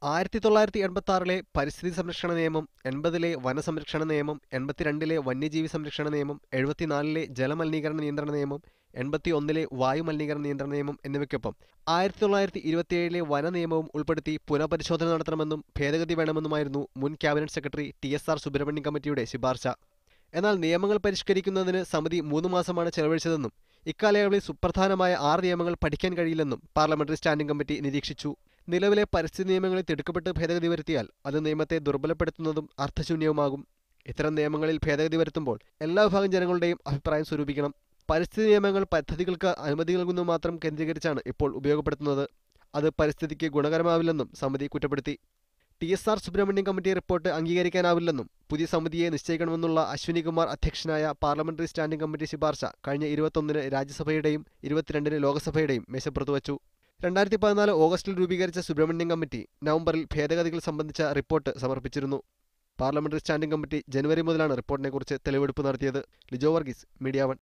1986-ലെ പരിസ്ഥിതി സംരക്ഷണ നിയമം, 80-ലെ വനസംരക്ഷണ നിയമം, 82-ലെ വന്യജീവി സംരക്ഷണ നിയമം, 74-ലെ ജലമലിനീകരണ നിയന്ത്രണ നിയമം, 81-ലെ വായുമലിനീകരണ നിയന്ത്രണ നിയമം എന്നിവയ്ക്കൊപ്പം 1927-ലെ വനനിയമവും ഉൾപ്പെടുത്തി പുനഃപരിശോധന നടത്തണമെന്നും ഭേദഗതി വേണമെന്നുമായിരുന്നു മുൻ ക്യാബിനറ്റ് സെക്രട്ടറി ടി.എസ്.ആർ. സുബ്രഹ്മണ്യം കമ്മിറ്റിയുടെ ശുപാർശ. എന്നാൽ നിയമങ്ങൾ പരിഷ്കരിക്കുന്നതിന് സമിതി 3 മാസമാണ് ചെലവഴിച്ചതെന്നും ഇക്കാലയളവിൽ സുപ്രധാനമായ 6 നിയമങ്ങൾ പഠിക്കാൻ കഴിയില്ലെന്നും പാർലമെന്ററി സ്റ്റാൻഡിംഗ് കമ്മിറ്റി നിരീക്ഷിച്ചു. നിലവിലെ പരിസ്ഥിതി നിയമങ്ങളിൽ തിടുക്കപ്പെട്ട് ഭേദഗതി വരുത്തിയാൽ അത് നിയമത്തെ ദുർബലപ്പെടുത്തുന്നതും അർത്ഥശൂന്യവുമാകും. ഇത്തരം നിയമങ്ങളിൽ ഭേദഗതി വരുത്തുമ്പോൾ എല്ലാ വിഭാഗം ജനങ്ങളുടെയും അഭിപ്രായം സ്വരൂപിക്കണം. പരിസ്ഥിതി നിയമങ്ങൾ പദ്ധതികൾക്ക് അനുമതി നൽകുന്നത് മാത്രം കേന്ദ്രീകരിച്ചാണ് ഇപ്പോൾ ഉപയോഗപ്പെടുത്തുന്നത്. അത് പരിസ്ഥിതിക്ക് ഗുണകരമാവില്ലെന്നും സമിതി കുറ്റപ്പെടുത്തി. ടി.എസ്.ആർ. സുബ്രഹ്മണ്യം കമ്മിറ്റി റിപ്പോർട്ട് അംഗീകരിക്കാനാവില്ലെന്നും പുതിയ സമിതിയെ നിശ്ചയിക്കണമെന്നുള്ള അശ്വിനികുമാർ അധ്യക്ഷനായ പാർലമെന്ററി സ്റ്റാൻഡിംഗ് കമ്മിറ്റി ശുപാർശ കഴിഞ്ഞ 21-ന് രാജ്യസഭയുടെയും 22-ന് ലോക്സഭയുടെയും മേശപ്പുറത്ത് വച്ചു. 2014 ഓഗസ്റ്റിൽ രൂപീകരിച്ച സുബ്രഹ്മണ്യം കമ്മിറ്റി നവംബറിൽ ഭേദഗതികൾ സംബന്ധിച്ച റിപ്പോർട്ട് സമർപ്പിച്ചിരുന്നു. പാർലമെന്ററി സ്റ്റാൻഡിംഗ് കമ്മിറ്റി ജനുവരി മുതലാണ് റിപ്പോർട്ടിനെക്കുറിച്ച് തെളിവെടുപ്പ് നടത്തിയത്. ലിജോ വർഗീസ്, മീഡിയ 1.